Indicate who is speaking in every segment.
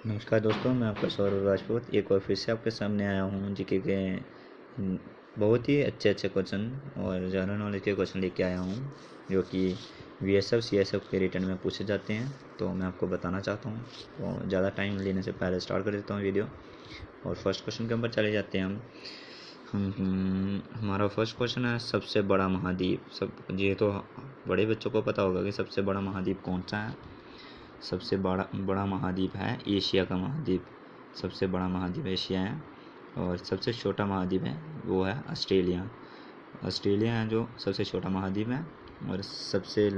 Speaker 1: नमस्कार दोस्तों, मैं आपका सौरभ राजपूत एक और फिर से आपके सामने आया हूँ जीके के बहुत ही अच्छे क्वेश्चन और जनरल नॉलेज के क्वेश्चन लेके आया हूँ जो कि वीएसएफ सीएसएफ के रिटर्न में पूछे जाते हैं। तो मैं आपको बताना चाहता हूँ, तो ज़्यादा टाइम लेने से पहले स्टार्ट कर देता हूँ वीडियो और फर्स्ट क्वेश्चन के ऊपर चले जाते हैं हम। हमारा फर्स्ट क्वेश्चन है सबसे बड़ा महाद्वीप। सब ये तो बड़े बच्चों को पता होगा कि सबसे बड़ा महाद्वीप कौन सा है। सबसे बड़ा महाद्वीप है एशिया का महाद्वीप। सबसे बड़ा महाद्वीप एशिया है और सबसे छोटा महाद्वीप है वो है ऑस्ट्रेलिया। ऑस्ट्रेलिया है जो सबसे छोटा महाद्वीप है। और सबसे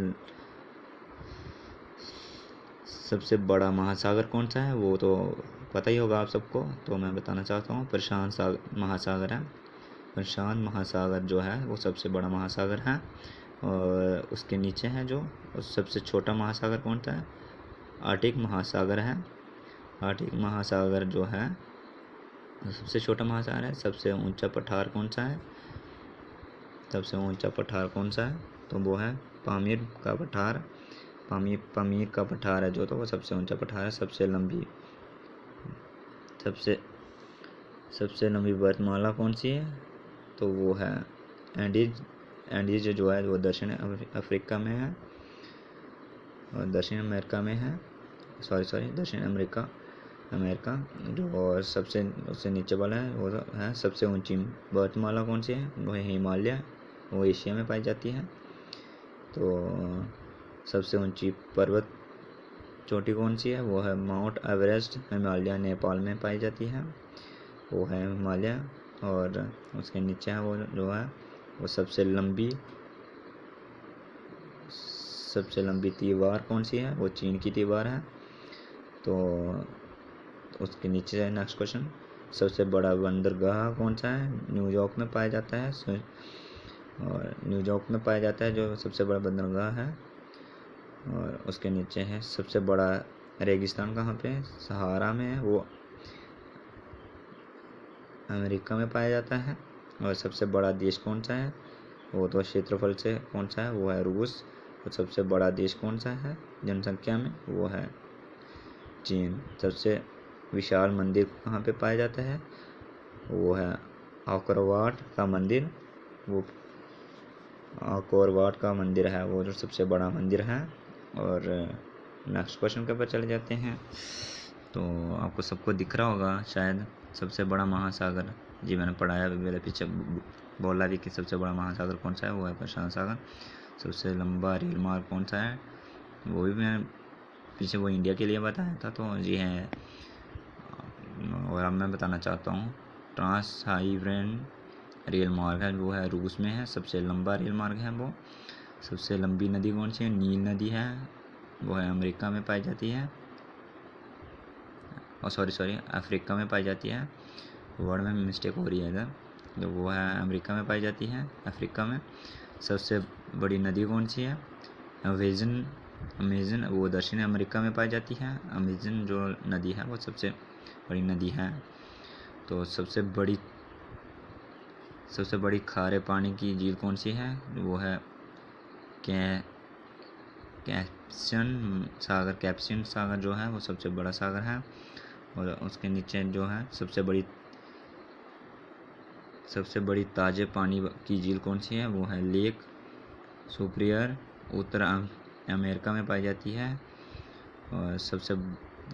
Speaker 1: बड़ा महासागर कौन सा है वो तो पता ही होगा आप सबको, तो मैं बताना चाहता हूँ प्रशांत महासागर है। प्रशांत महासागर जो है वो सबसे बड़ा महासागर है। और उसके नीचे है जो सबसे छोटा महासागर कौन सा है, आर्कटिक महासागर है। आर्कटिक महासागर जो है सबसे छोटा महासागर है। सबसे ऊंचा पठार कौन सा है, सबसे ऊंचा पठार कौन सा है तो वो है पामीर का पठार। पामीर का पठार है जो, तो वो सबसे ऊंचा पठार है। सबसे लंबी पर्वतमाला कौन सी है तो वो है एंडीज जो है वो दक्षिण अफ्रीका में है और दक्षिण अमेरिका में है। दक्षिण अमेरिका जो, और सबसे उससे नीचे वाला है वो है सबसे ऊंची पर्वतमाला कौन सी है वो है हिमालय, वो एशिया में पाई जाती है। तो सबसे ऊंची पर्वत चोटी कौन सी है वो है माउंट एवरेस्ट, हिमालय नेपाल में पाई जाती है, वो है हिमालय। और उसके नीचे है वो जो है वो सबसे लंबी दीवार कौन सी है वो चीन की दीवार है। तो उसके नीचे है नेक्स्ट क्वेश्चन, सबसे बड़ा बंदरगाह कौन सा है, न्यूयॉर्क में पाया जाता है। और न्यूयॉर्क में पाया जाता है जो सबसे बड़ा बंदरगाह है। और उसके नीचे है सबसे बड़ा रेगिस्तान कहाँ पे है, सहारा में है, वो अमेरिका में पाया जाता है। और सबसे बड़ा देश कौन सा है वो तो क्षेत्रफल से कौन सा है वो है रूस। और सबसे बड़ा देश कौन सा है जनसंख्या में वो है चीन। सबसे विशाल मंदिर कहाँ पे पाया जाता है वो है आकोरवाट का मंदिर। वो आकोरवाट का मंदिर है वो जो सबसे बड़ा मंदिर है। और नेक्स्ट क्वेश्चन के ऊपर चले जाते हैं। तो आपको सबको दिख रहा होगा शायद सबसे बड़ा महासागर, जी मैंने पढ़ाया मेरे पीछे बोला भी कि सबसे बड़ा महासागर कौन सा है वो है प्रशांत सागर। सबसे लंबा रेल मार्ग कौन सा है वो भी मैं पीछे वो इंडिया के लिए बताया था, तो जी है। और अब मैं बताना चाहता हूँ ट्रांस साइबेरियन रेल मार्ग है वो है रूस में है, सबसे लंबा रेल मार्ग है वो। सबसे लंबी नदी कौन सी है, नील नदी है, वो है अमेरिका में पाई जाती है। और सॉरी अफ्रीका में पाई जाती है, वर्ड में मिस्टेक हो रही है इधर, जो वो है अमेरिका में पाई जाती है, अफ्रीका में। सबसे बड़ी नदी कौन सी है, अमेजन वो दक्षिण अमेरिका में पाई जाती है। अमेजन जो नदी है वो सबसे बड़ी नदी है। तो सबसे बड़ी खारे पानी की झील कौन सी है वो है कैप्सियन सागर जो है वो सबसे बड़ा सागर है। और उसके नीचे जो है सबसे बड़ी ताजे पानी की झील कौन सी है वो है लेक सुपीरियर, उत्तर अमेरिका में पाई जाती है। और सबसे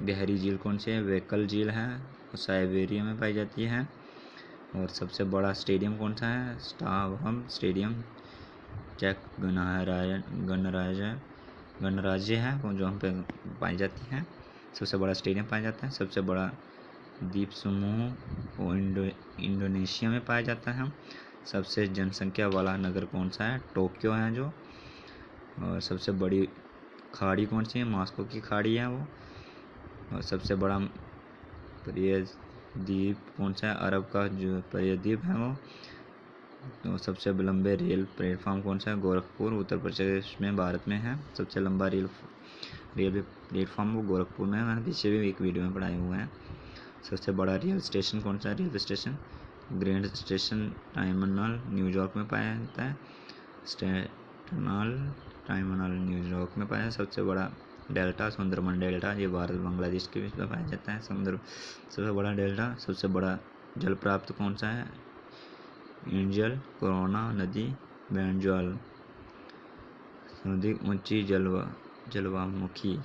Speaker 1: गहरी झील कौन सी है, वेकल झील है, वो साइबेरिया में पाई जाती है। और सबसे बड़ा स्टेडियम कौन सा है, स्टावहम स्टेडियम चेक गणराज्य है वो जो हम पे पाई जाती है। सबसे बड़ा स्टेडियम पाया जाता है। सबसे बड़ा द्वीप समूह वो इंडोनेशिया में पाया जाता है। सबसे जनसंख्या वाला नगर कौन सा है, टोक्यो है जो। और सबसे बड़ी खाड़ी कौन सी है, मॉस्को की खाड़ी है वो। और सबसे बड़ा द्वीप कौन सा है, अरब का जो द्वीप है वो। तो सबसे लंबे रेल प्लेटफॉर्म कौन सा है, गोरखपुर उत्तर प्रदेश में भारत में है। सबसे लंबा रेलवे प्लेटफॉर्म वो गोरखपुर में है, मैंने पीछे भी एक वीडियो में पढ़ाए हुए हैं। सबसे बड़ा रेल स्टेशन कौन सा है, railway station grand station terminal New York में पाया जाता है। स्टेटनल टर्मिनल न्यूयॉर्क में पाया है। सबसे बड़ा डेल्टा, सुंदरबन डेल्टा, ये भारत बांग्लादेश के बीच में पाया जाता है। समुद्र सबसे बड़ा डेल्टा, सबसे बड़ा जल प्राप्त कौन सा है? इंजल, कोरोना नदी, बेंजल। सर्वाधिक ऊंची जलवामुखी